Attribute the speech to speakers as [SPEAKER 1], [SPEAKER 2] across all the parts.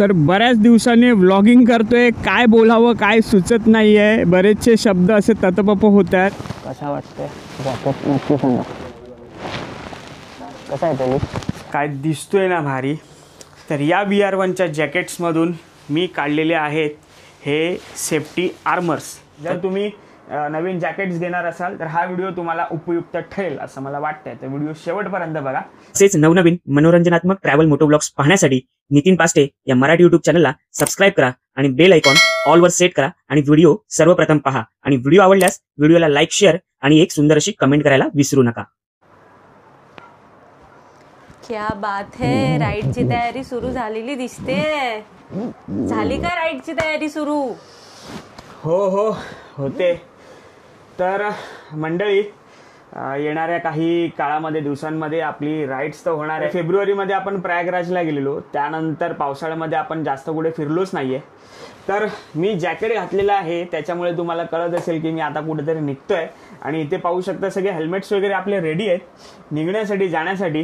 [SPEAKER 1] तर बऱ्याच दिवसांनी व्लॉगिंग करतोय, काय बोलावं काय सुचत नाही आहे, बरेचसे शब्द असे ततपप होत आहेत.
[SPEAKER 2] कसा वाटतंय जॅकेट नक्की सांगा. कसा आहे तरी
[SPEAKER 1] काय दिसतोय ना भारी. तर या VR1च्या जॅकेट्समधून मी काढलेले आहेत हे सेफ्टी आर्मर्स. जर तुम्ही नवीन जॅकेट्स घेणार असाल तर हा व्हिडिओ तुम्हाला उपयुक्त ठरेल असं मला वाटतंय. तर व्हिडिओ शेवटपर्यंत बघा.
[SPEAKER 3] तसेच नवनवीन मनोरंजनात्मक ट्रॅव्हल मोटो ब्लॉग्स पाहण्यासाठी नितीन पास्टे या मराठी YouTube चॅनलला सबस्क्राईब करा आणि बेल आयकॉन ऑल वर सेट करा आणि व्हिडिओ सर्वप्रथम पहा. आणि व्हिडिओ आवडल्यास व्हिडिओला लाईक, शेअर आणि एक सुंदर अशी कमेंट करायला विसरू नका.
[SPEAKER 4] क्या बात है, राईडची तयारी सुरू झालेली दिसते. झाली का राईडची तयारी सुरू?
[SPEAKER 1] हो होते. तर मंडळी, येणाऱ्या काही काळामध्ये दिवसांमध्ये आपली राईड्स तर होणार आहे. फेब्रुवारीमध्ये आपण प्रयागराजला गेलेलो, त्यानंतर पावसाळ्यामध्ये आपण जास्त कुठे फिरलोच नाहीये. तर मी जॅकेट घातलेलं आहे त्याच्यामुळे तुम्हाला कळत असेल की मी आता कुठेतरी निघतोय. आणि इथे पाहू शकता सगळे हेल्मेट्स वगैरे आपले रेडी आहेत निघण्यासाठी जाण्यासाठी.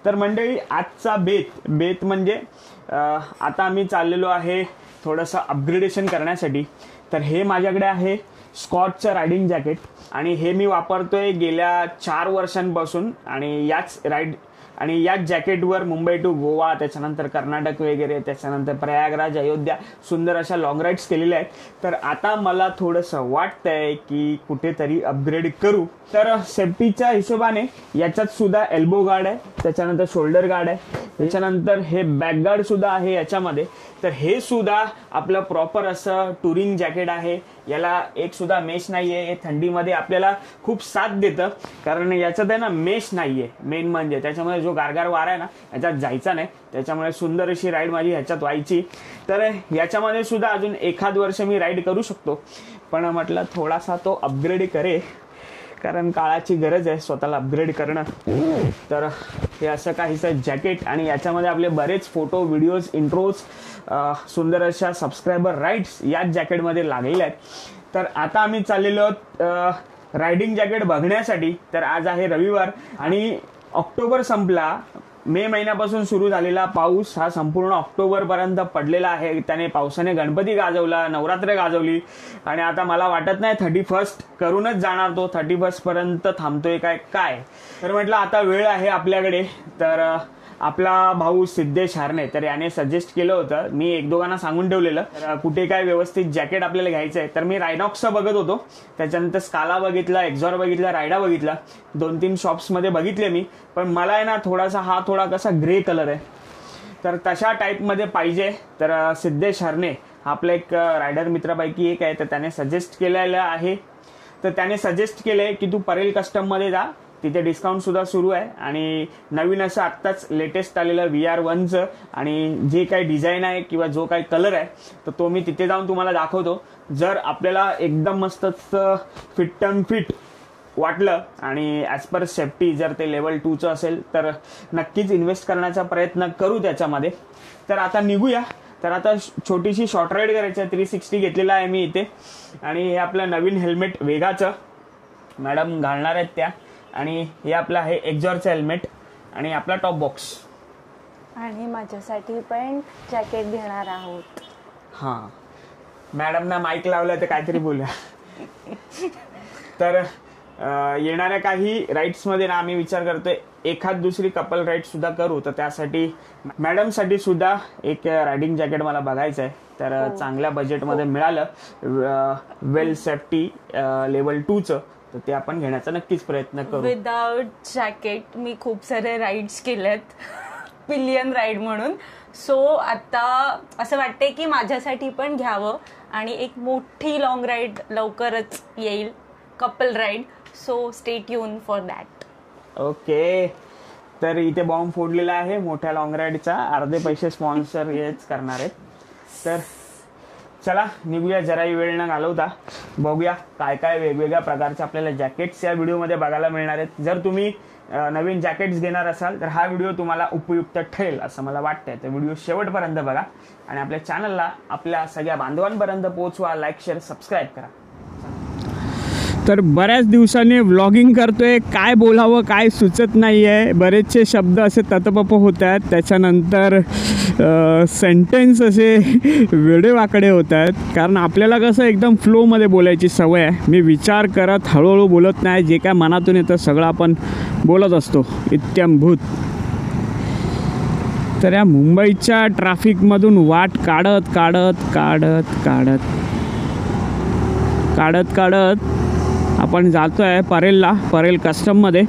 [SPEAKER 1] तर मंडळी, आजचा बेत म्हणजे आता आम्ही चाललेलो आहे थोडंसं अपग्रेडेशन करण्यासाठी. तर हे माझ्याकडे आहे स्कॉचचं रायडिंग जॅकेट आणि हे मी वापरतोय गेल्या 4 वर्षांपासून. आणि याच जॅकेटवर मुंबई टू गोवा, त्याच्यानंतर कर्नाटक वगैरे, त्याच्यानंतर प्रयागराज, अयोध्या सुंदर अशा लॉंग राईड्स केलेल्या आहेत. तर आता मला थोडंसं वाटतंय की कुठेतरी अपग्रेड करू. तर सेफ्टीच्या हिशोबाने याच्यात सुद्धा एल्बो गार्ड आहे, त्याच्यानंतर शोल्डर गार्ड आहे, त्याच्यानंतर हे बॅक गार्ड सुद्धा आहे याच्यामध्ये. तर हे सुद्धा आपलं प्रॉपर असं टुरिंग जॅकेट आहे. याला एक सुद्धा मेश नाहीये. हे थंडीमध्ये आपल्याला खूप साथ देतं कारण याच्यात आहे ना मेश नाहीये. मेन म्हणजे त्याच्यामुळे जो गारगार वारा आहे ना याच्यात जायचा नाही, त्याच्यामुळे सुंदर अशी राईड माझी ह्याच्यात व्हायची. तर याच्यामध्ये सुद्धा अजून 1 वर्ष मी राईड करू शकतो. पण म्हटलं थोडासा तो अपग्रेड करे कारण काळाची गरज आहे स्वतःला अपग्रेड करणं. तर हे असं काहीसं जॅकेट आणि याच्यामध्ये आपले बरेच फोटो, व्हिडिओज, इंट्रोज, सुंदर अशा सबस्क्रायबर राईड्स याच जॅकेटमध्ये लागलेल्या आहेत. तर आता आम्ही चाललेलो आहोत रायडिंग जॅकेट बघण्यासाठी. तर आज आहे रविवार आणि ऑक्टोबर संपला. मे महिन्यापासून सुरू झालेला पाऊस हा संपूर्ण ऑक्टोबरपर्यंत पडलेला आहे. त्याने पावसाने गणपती गाजवला, नवरात्र गाजवली आणि आता मला वाटत नाही 31 करूनच जाणार तो. 31 पर्यंत थांबतोय काय. तर म्हटलं आता वेळ आहे आपल्याकडे. तर आपला भाऊ सिद्धेश हारणे, तर याने सजेस्ट केलं होतं, मी 1-2 सांगून ठेवलेलं तर कुठे काय व्यवस्थित जॅकेट आपल्याला घ्यायचं आहे. तर मी रायनॉक्सचं बघत होतो, त्याच्यानंतर स्काला बघितला, एक्झॉर बघितला, रायडा बघितला, 2-3 शॉप्समध्ये बघितले मी. पण मला आहे ना थोडा कसा ग्रे कलर आहे तर तशा टाईपमध्ये पाहिजे. तर सिद्धेश हारणे आपला एक रायडर मित्रापैकी एक आहे, तर त्याने सजेस्ट केलेलं आहे. तर त्याने सजेस्ट केलंय की तू परेल कस्टममध्ये जा, तिथे डिस्काउंट सुद्धा सुरू आहे. आणि नवीन असं आत्ताच लेटेस्ट आलेलं VR1चं आणि जे काही डिझाईन आहे किंवा जो काही कलर आहे तर तो मी तिथे जाऊन तुम्हाला दाखवतो. जर आपल्याला एकदम मस्त फिट वाटलं आणि ॲज पर सेफ्टी जर ते लेवल 2चं असेल तर नक्कीच इन्व्हेस्ट करण्याचा प्रयत्न करू त्याच्यामध्ये. तर आता निघूया. तर आता छोटीशी शॉर्ट राईड करायची आहे. 360 घेतलेला आहे मी इथे आणि हे आपलं नवीन हेल्मेट वेगाचं मॅडम घालणार आहेत त्या. आणि हे आपलं आहे एक्झॉरचं हेल्मेट आणि आपला टॉप बॉक्स.
[SPEAKER 4] आणि माझ्यासाठी पण जॅकेट घेणार आहोत.
[SPEAKER 1] हां, मॅडमना माईक लावलं तर काहीतरी बोलूया. तर येणाऱ्या काही राईड्समध्ये ना आम्ही विचार करतोय एखाद दुसरी कपल राईड सुद्धा करू. तर त्यासाठी मॅडमसाठी सुद्धा एक रायडिंग जॅकेट मला बघायचं आहे. तर चांगल्या बजेटमध्ये मिळालं वेल सेफ्टी लेवल 2चं तर ते आपण घेण्याचा नक्कीच प्रयत्न करू.
[SPEAKER 4] विदाउट जॅकेट मी खूप सारे राईड्स केलेत, पिलियन राईड म्हणून. सो आता असं वाटतंय की माझ्यासाठी पण घ्यावं आणि एक मोठी लॉंग राईड लवकरच येईल, couple ride. So stay tune for that.
[SPEAKER 1] Okay. तर इथे बॉम्ब फोडलेला आहे मोठ्या लॉंग राईडचा. अर्धे पैसे स्पॉन्सर हेच करणार आहेत. तर चला निघूया, जराही वेळ न घालवता बघूया काय वेगवेगळ्या प्रकारचे आपल्याला जॅकेट्स या व्हिडिओमध्ये बघायला मिळणार आहेत. जर तुम्ही नवीन जॅकेट्स घेणार असाल तर हा व्हिडिओ तुम्हाला उपयुक्त ठरेल असं मला वाटतंय. तर व्हिडिओ शेवटपर्यंत बघा आणि आपल्या चॅनलला आपल्या सगळ्या बांधवांपर्यंत पोहोचवा. लाईक, शेअर, सबस्क्राईब करा. तर बऱ्याच दिवसांनी व्लॉगिंग करतोय, काय बोलावं काय सुचत नाही आहे. बरेचसे शब्द असे ततपप होत आहेत, त्याच्यानंतर सेंटेन्स असे वेडेवाकडे होत आहेत. कारण आपल्याला कसं एकदम फ्लोमध्ये बोलायची सवय आहे. मी विचार करत हळूहळू बोलत नाही, जे काय मनातून येतं सगळं आपण बोलत असतो इत्थंभूत. तर या मुंबईच्या ट्रॅफिकमधून वाट काढत काढत काढत काढत काढत काढत आपण जातो आहे परेलला, परेल कस्टममध्ये.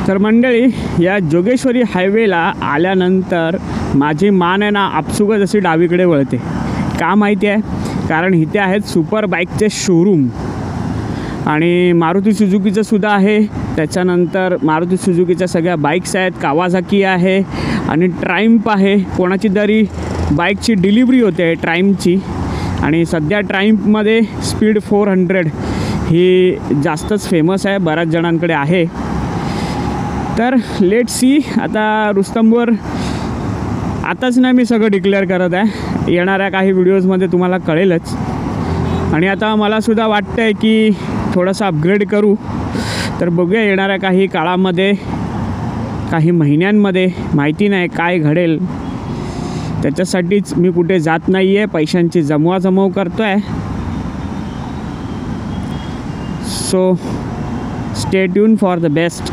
[SPEAKER 1] तर मंडळी, या जोगेश्वरी हायवेला आल्यानंतर माझी मान आहे ना आपसुकच अशी डावीकडे वळते. का माहिती आहे? कारण इथे आहेत सुपर बाईकचे शोरूम आणि मारुती सुझुकीचं सुद्धा आहे. त्याच्यानंतर मारुती सुझुकीच्या सगळ्या बाईक्स आहेत, कावासाकी आहे आणि ट्राइम्प आहे. कोणाची तरी बाईकची डिलिव्हरी होते ट्राइम्पची आणि सध्या ट्राइम्पमध्ये स्पीड 400 ही जास्तच फेमस आहे, बऱ्याच जणांकडे आहे. तर लेट सी. आता रुस्तमवर आताच नाही मी सगळं डिक्लेअर करत आहे, येणाऱ्या काही व्हिडिओजमध्ये तुम्हाला कळेलच. आणि आता मलासुद्धा वाटतं आहे की थोडंसं अपग्रेड करू. तर बघूया येणाऱ्या काही काळामध्ये, काही महिन्यांमध्ये, माहिती नाही काय घडेल. त्याच्यासाठीच मी कुठे जात नाही आहे, पैशांची जमवाजमव करतो आहे. So stay tune for the best.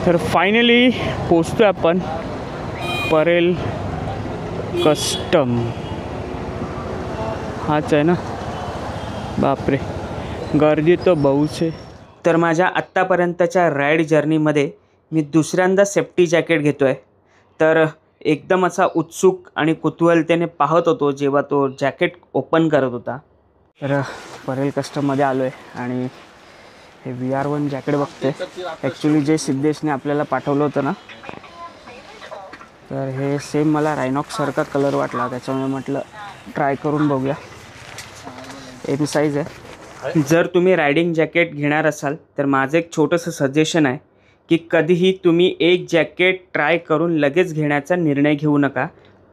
[SPEAKER 1] तर फायनली पोचतो आपण परेल कस्टम. हाच आहे ना? बापरे, गर्दी तो बहुत आहे.
[SPEAKER 3] तर माझ्या आत्तापर्यंतच्या राईड जर्नीमध्ये मी दुसऱ्यांदा सेफ्टी जॅकेट घेतो आहे. तर एकदम असा उत्सुक आणि कुतूहलतेने पाहत होतो जेव्हा तो जॅकेट ओपन करत होता.
[SPEAKER 1] तर परेल कस्टममध्ये आलो आहे आणि हे VR1 जॅकेट बघते. ॲक्च्युली जे सिद्धेशने आपल्याला पाठवलं होतं ना, तर हे सेम मला रायनॉक्ससारखा कलर वाटला, त्याच्यामुळे म्हटलं ट्राय करून बघूया. एम साईज आहे.
[SPEAKER 3] जर तुम्ही रायडिंग जॅकेट घेणार असाल तर माझं एक छोटंसं सजेशन आहे की कधीही तुम्ही एक जॅकेट ट्राय करून लगेच घेण्याचा निर्णय घेऊ नका.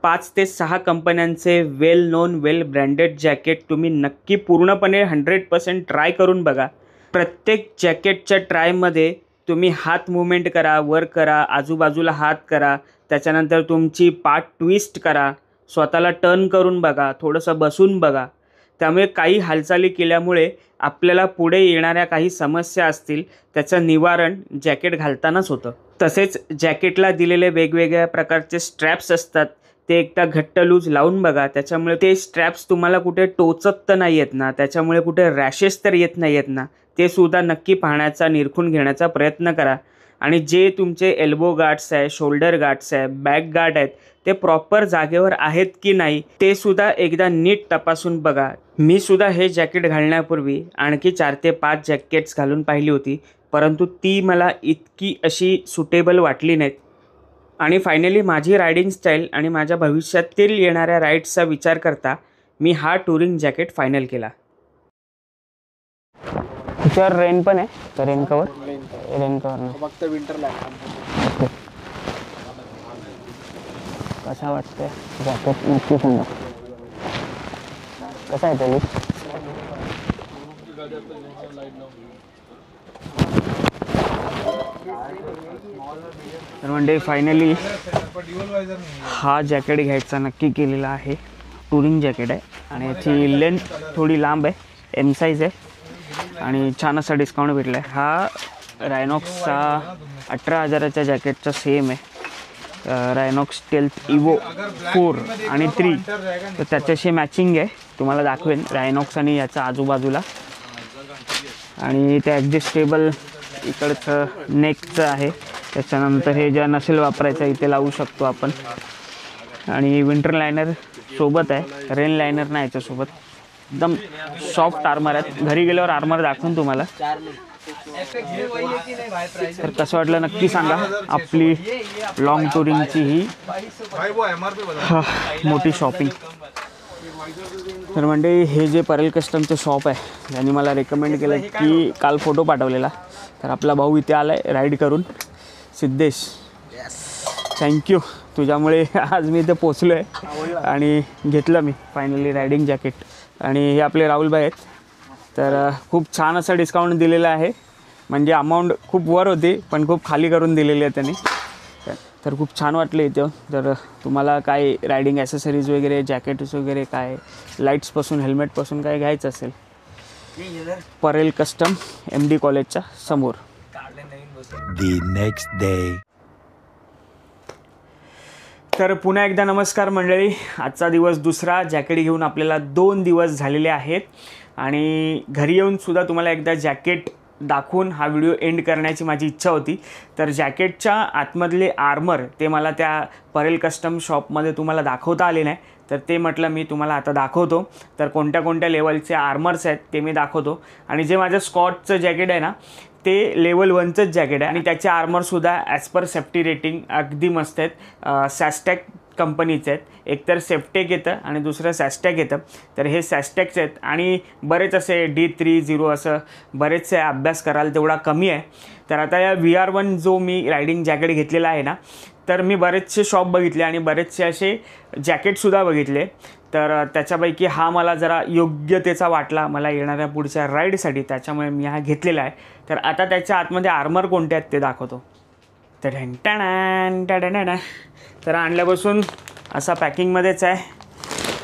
[SPEAKER 3] 5 ते 6 कंपन्यांचे वेल नोन, वेल ब्रँडेड जॅकेट तुम्ही नक्की पूर्णपणे 100% ट्राय करून बघा. प्रत्येक जॅकेटच्या ट्रायमध्ये तुम्ही हात मुवमेंट करा, वर करा, आजूबाजूला हात करा, त्याच्यानंतर तुमची पाठ ट्विस्ट करा, स्वतःला टर्न करून बघा, थोडंसं बसून बघा. त्यामुळे काही हालचाली केल्यामुळे आपल्याला पुढे येणाऱ्या काही समस्या असतील त्याचं निवारण जॅकेट घालतानाच होतं. तसेच जॅकेटला दिलेले वेगवेगळ्या प्रकारचे स्ट्रॅप्स असतात, ते एकदा घट्ट लूज लावून बघा. त्याच्यामुळे ते स्ट्रॅप्स तुम्हाला कुठे टोचत तर नाही आहेत ना, त्याच्यामुळे कुठे रॅशेस तर येत नाही आहेत ना, ते सुद्धा नक्की पाहण्याचा, निरखून घेण्याचा प्रयत्न करा. आणि जे तुमचे एल्बो गार्ड्स आहे, शोल्डर गार्ड्स आहे, बॅक गार्ड आहेत, ते प्रॉपर जागेवर आहेत की नाही ते सुद्धा एकदा नीट तपासून बघा. मी सुद्धा हे जॅकेट घालण्यापूर्वी आणखी 4 ते 5 जॅकेट्स घालून पाहिली होती, परंतु ती मला इतकी अशी सुटेबल वाटली नाहीत. आणि फायनली माझी रायडिंग स्टाईल आणि माझ्या भविष्यातील येणाऱ्या राईड्सचा विचार करता मी हा टुरिंग जॅकेट फायनल केला.
[SPEAKER 2] त्याच्यावर रेन पण आहे, तर रेन कवर नाही
[SPEAKER 5] फक्त विंटरला.
[SPEAKER 2] कसा वाटतंय जॅकेट नक्की सांगा. कसा आहे ते लुक?
[SPEAKER 1] तर म्हणजे फायनली हा जॅकेट घ्यायचा नक्की केलेला आहे. टुरिंग जॅकेट आहे आणि याची लेंथ थोडी लांब आहे, एम साईज आहे आणि छान असा डिस्काउंट भेटला आहे. हा रायनॉक्सचा 18,000च्या जॅकेटचा सेम आहे. रायनॉक्स स्टेल्थ इवो 4 आणि 3, तर त्याच्याशी मॅचिंग आहे. तुम्हाला दाखवेन रायनॉक्स आणि याचा आजूबाजूला. आणि ते ॲडजस्टेबल इकडचं नेकचं आहे. त्याच्यानंतर हे ज्या नसेल वापरायचं इथे लावू शकतो आपण. आणि विंटर लायनर सोबत आहे, रेन लायनर नाही याच्यासोबत. एकदम सॉफ्ट आर्मर आहेत. घरी गेल्यावर आर्मर दाखवून तुम्हाला. तर कसं वाटलं नक्की सांगा. आपली लॉंग टुरिंगची ही मोठी शॉपिंग. तर म्हणजे हे जे परेल कस्टमचं शॉप आहे त्यांनी मला रेकमेंड केलं की काल फोटो पाठवलेला, तर आपला भाऊ इथे आला आहे राईड करून, सिद्धेश. थँक्यू, तुझ्यामुळे आज मी इथे पोचलो आहे आणि घेतलं मी फायनली रायडिंग जॅकेट. आणि हे आपले राहुलभाई आहेत. तर खूप छान असं डिस्काउंट दिलेलं आहे. म्हणजे अमाऊंट खूप वर होती पण खूप खाली करून दिलेली आहे त्यांनी. तर खूप छान वाटलं इथं. तर तुम्हाला काय रायडिंग ॲसेसरीज वगैरे, जॅकेट्स वगैरे, काय लाईट्सपासून हेल्मेटपासून काय घ्यायचं असेल, परेल कस्टम MD कॉलेजच्या समोर.
[SPEAKER 5] The next day.
[SPEAKER 1] तर पुन्हा एकदा नमस्कार मंडळी. आजचा दिवस दुसरा. जॅकेट घेऊन आपल्याला 2 दिवस झालेले आहेत आणि घरी येऊन सुद्धा तुम्हाला एकदा जॅकेट दाखवून हा व्हिडिओ एंड करण्याची माझी इच्छा होती. तर जॅकेटच्या आतमधले आर्मर ते मला त्या परेल कस्टम शॉपमध्ये तुम्हाला दाखवता आले नाही. तर ते म्हटलं मी तुम्हाला आता दाखवतो. तर कोणत्या कोणत्या लेवलचे आर्मर्स आहेत ते मी दाखवतो. आणि जे माझं स्कॉटचं जॅकेट आहे ना ते लेवल 1चंच जॅकेट आहे आणि त्याचे आर्मरसुद्धा ॲज पर सेफ्टी रेटिंग अगदी मस्त आहेत. सॅस्टॅक कंपनीचे आहेत. एकतर सेफ्टेक येतं आणि दुसरं सॅस्टॅक येतं. तर हे सॅस्टॅकचे आहेत आणि बरेच असे D30 असं बरेचसे अभ्यास कराल तेवढा कमी आहे. तर आता या VR1 जो मी रायडिंग जॅकेट घेतलेला आहे ना, तर मी बरेचसे शॉप बघितले आणि बरेचसे असे जॅकेटसुद्धा बघितले. तर त्याच्यापैकी हा मला जरा योग्यतेचा वाटला मला येणाऱ्या पुढच्या राईडसाठी, त्याच्यामुळे मी हा घेतलेला आहे. तर आता त्याच्या आतमध्ये आर्मर कोणते आहेत ते दाखवतो. तर तर आणल्यापासून असा पॅकिंगमध्येच आहे.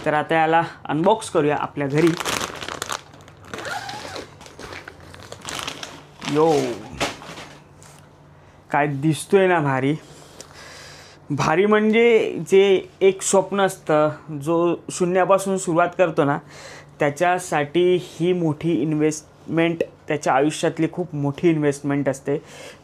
[SPEAKER 1] तर आता याला अनबॉक्स करूया आपल्या घरी. यो, काय दिसतोय ना भारी. भारी म्हणजे जे एक स्वप्न असतं, जो शून्यापासून सुरुवात करतो ना, त्याच्यासाठी ही मोठी इन्व्हेस्टमेंट त्याच्या आयुष्यातली खूप मोठी इन्व्हेस्टमेंट असते.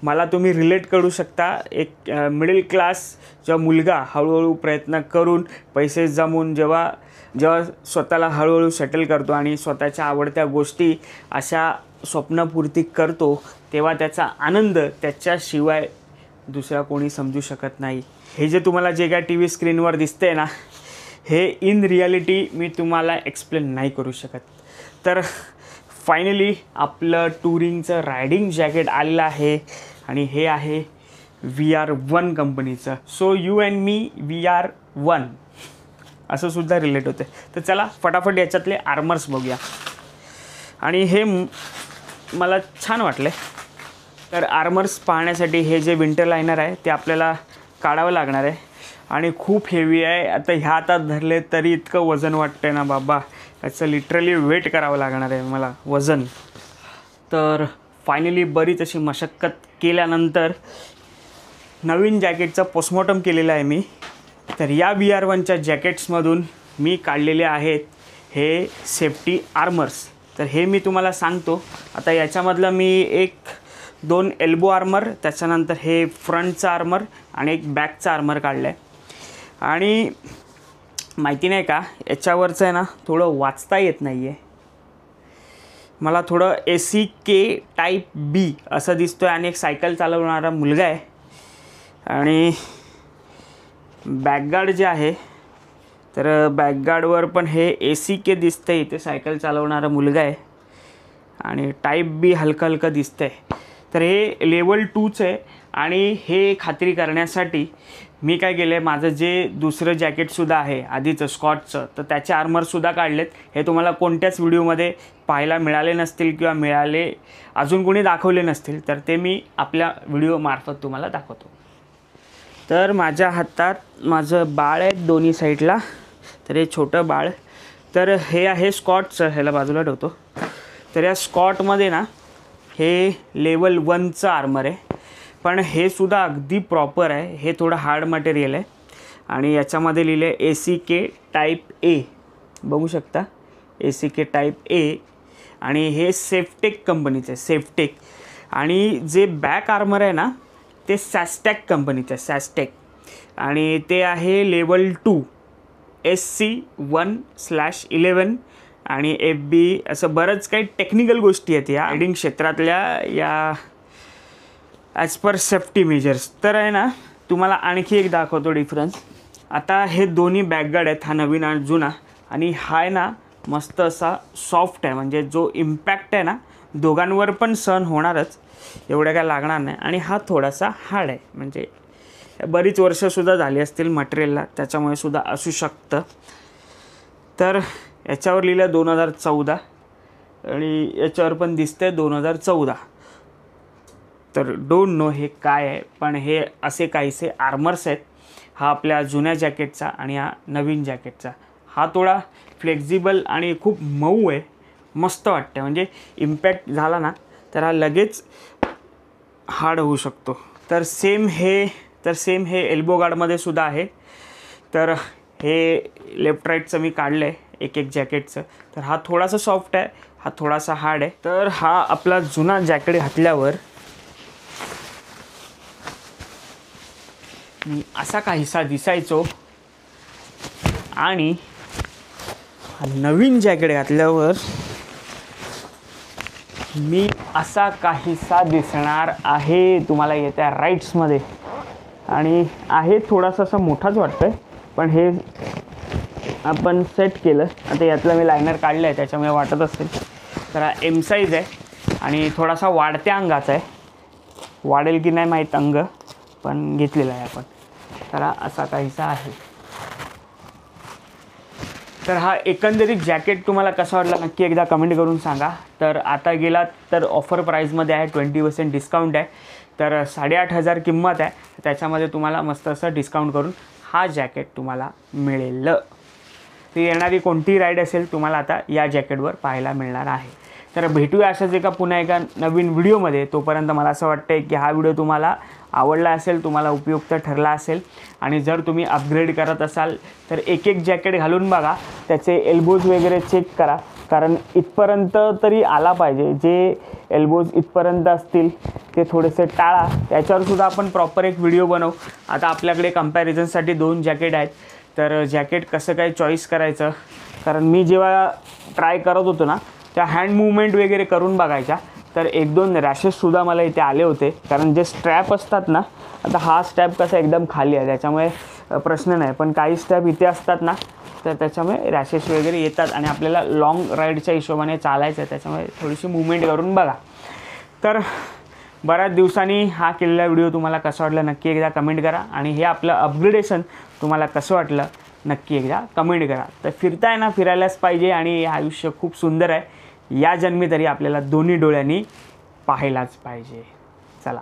[SPEAKER 1] मला तुम्ही रिलेट करू शकता. एक मिडल क्लास जेव्हा मुलगा हळूहळू प्रयत्न करून पैसे जमवून जेव्हा स्वतःला हळूहळू सेटल करतो आणि स्वतःच्या आवडत्या गोष्टी अशा स्वप्नपूर्ती करतो, तेव्हा त्याचा आनंद त्याच्याशिवाय दुसरा कोणी समजू शकत नाही. हे जे तुम्हाला जे काय TV स्क्रीनवर दिसतंय ना, हे इन रियालिटी मी तुम्हाला एक्सप्लेन नाही करू शकत. तर फायनली आपलं टुरिंगचं रायडिंग जॅकेट आलेलं आहे आणि हे आहे VR1 कंपनीचं. So you and me VR1 असं सुद्धा रिलेट होते. तर चला फटाफट याच्यातले आर्मर्स बघूया. आणि हे मला छान वाटले. तर आर्मर्स पाहण्यासाठी हे जे विंटर लायनर आहे ते आपल्याला काढावं लागणार आहे आणि खूप हेवी आहे. आता ह्या हातात धरले तरी इतकं वजन वाटतंय ना बाबा, याचं लिटरली वेट करावं लागणार आहे मला वजन. तर फायनली बरीच अशी मशक्कत केल्यानंतर नवीन जॅकेटचं पोस्टमॉर्टम केलेलं आहे मी. तर या VR1च्या जॅकेट्समधून मी काढलेले आहेत हे सेफ्टी आर्मर्स. तर हे मी तुम्हाला सांगतो. आता याच्यामधलं मी 2 एल्बो आर्मर, त्याच्यानंतर हे फ्रंटचा आर्मर आणि एक बॅकचा आर्मर काढलं आहे. आणि माहिती नाही का, याच्यावरचं आहे ना थोडं वाचता येत नाही आहे मला. थोडं ACK टाईप B असं दिसतो आहे आणि एक सायकल चालवणारा मुलगा आहे. आणि बॅकगार्ड जे आहे, तर बॅकगार्डवर पण हे ACK दिसतं आहे. इथे सायकल चालवणारा मुलगा आहे आणि टाईप B हलकं हलकं दिसतं आहे. तर हे लेवल 2चं आहे. आणि हे खात्री करण्यासाठी मी काय केलं आहे, माझं जे दुसरं जॅकेटसुद्धा आहे आधीचं स्कॉटचं, तर त्याचे आर्मरसुद्धा काढलेत. हे तुम्हाला कोणत्याच व्हिडिओमध्ये पाहायला मिळाले नसतील किंवा मिळाले अजून कोणी दाखवले नसतील, तर ते मी आपल्या व्हिडिओमार्फत तुम्हाला दाखवतो. तर माझ्या हातात माझं बाळ आहे दोन्ही साईडला. तर हे छोटं बाळ. तर हे आहे स्कॉटचं, ह्याला बाजूला ठेवतो. तर या स्कॉटमध्ये ना हे लेवल 1चं आर्मर आहे, पण हे सुद्धा अगदी प्रॉपर आहे. हे थोडं हार्ड मटेरियल आहे आणि याच्यामध्ये लिहिलं आहे ACK टाईप A. बघू शकता ACK टाईप A. आणि हे सेफ्टेक कंपनीचं आहे, सेफ्टेक. आणि जे बॅक आर्मर आहे ना ते सॅस्टॅक कंपनीचं आहे, सॅस्टॅक. आणि ते आहे लेवल 2 SC1/11 आणि FB. असं बरंच काही टेक्निकल गोष्टी आहेत या रायडिंग क्षेत्रातल्या, या ॲज पर सेफ्टी मेजर्स. तर आहे ना तुम्हाला आणखी एक दाखवतो डिफरन्स. आता हे दोन्ही बॅकगार्ड आहेत, हा नवीन आणि जुना. आणि हा आहे ना मस्त असा सॉफ्ट आहे, म्हणजे जो इम्पॅक्ट आहे ना दोघांवर पण सहन होणारच, एवढं काय लागणार नाही. आणि हा थोडासा हार्ड आहे, म्हणजे बरीच वर्षसुद्धा झाली असतील मटेरियलला, त्याच्यामुळे सुद्धा असू शकतं. तर याच्यावर लिहिलं 2014 आणि याच्यावर पण दिसतंय 2014. तर डोंट नो हे काय आहे, पण हे असे काहीसे आर्मर्स आहेत. हा आपल्या जुन्या जॅकेटचा आणि हा नवीन जॅकेटचा. हा थोडा फ्लेक्झिबल आणि खूप मऊ आहे, मस्त वाटतं. म्हणजे इम्पॅक्ट झाला ना तर हा लगेच हार्ड होऊ शकतो. तर सेम हे एल्बो गार्डमध्ये सुद्धा आहे. तर हे लेफ्ट राईटचं मी काढलं आहे एक जॅकेटचं. तर हा थोडासा सॉफ्ट आहे, हा थोडासा हार्ड आहे. तर हा आपला जुना जॅकेट घातल्यावर मी असा काहीसा दिसायचो आणि नवीन जॅकेट घातल्यावर मी असा काहीसा दिसणार आहे तुम्हाला येत्या राईड्समध्ये. आणि आहे थोडासा असा मोठाच वाटतोय, पण हे आपण सेट केलं. आता यातलं मी लायनर काढलं आहे त्याच्यामुळे वाटत असेल. तर हा एम साईज आहे आणि थोडासा वाढत्या अंगाचा आहे. वाढेल की नाही माहीत अंग, पण घेतलेला आहे आपण. तर हा असा काहीसा आहे. तर हा एकंदरीत जॅकेट तुम्हाला कसा वाटला नक्की एकदा कमेंट करून सांगा. तर आता गेलात तर ऑफर प्राईजमध्ये आहे, 20% डिस्काउंट आहे. तर 8,500 किंमत आहे, त्याच्यामध्ये तुम्हाला मस्त असं डिस्काउंट करून हा जॅकेट तुम्हाला मिळेल. ती येणारी कोणतीही राईड असेल तुम्हाला आता या जॅकेटवर पाहायला मिळणार आहे. तर भेटूया अशाच पुन्हा एका नवीन व्हिडिओमध्ये. तोपर्यंत मला असं वाटतं आहे की हा व्हिडिओ तुम्हाला आवडला असेल, तुम्हाला उपयुक्त ठरला असेल. आणि जर तुम्ही अपग्रेड करत असाल तर एक जॅकेट घालून बघा, त्याचे एल्बोज वगैरे चेक करा, कारण इथपर्यंत तरी आला पाहिजे. जे एल्बोज इथपर्यंत असतील ते थोडेसे टाळा. त्याच्यावरसुद्धा आपण प्रॉपर एक व्हिडिओ बनवू. आता आपल्याकडे कम्पॅरिझनसाठी 2 जॅकेट आहेत. तर जॅकेट कसं काय चॉईस करायचं, कारण मी जेव्हा ट्राय करत होतो ना त्या हँड मूवमेंट वगैरे करून बघायच्या. तर 1-2 रॅशेससुद्धा मला इथे आले होते, कारण जे स्ट्रॅप असतात ना, आता हा स्ट्रॅप कसा एकदम खाली आहे त्याच्यामुळे प्रश्न नाही, पण काही स्ट्रॅप इथे असतात ना तर त्याच्यामुळे रॅशेस वगैरे येतात. आणि आपल्याला लाँग राईडच्या हिशोबाने चालायचं आहे, त्याच्यामुळे थोडीशी मूवमेंट करून बघा. तर बऱ्याच दिवसांनी हा केलेला व्हिडिओ तुम्हाला कसा वाटला नक्की एकदा कमेंट करा. आणि हे आपलं अपग्रेडेशन तुम्हाला कसं वाटलं नक्की एकदा कमेंट करा. तर फिरताय ना, फिरायलाच पाहिजे. आणि आयुष्य खूप सुंदर आहे, या जन्मी तरी आपल्याला दोन्ही डोळ्यांनी पाहायलाच पाहिजे. चला.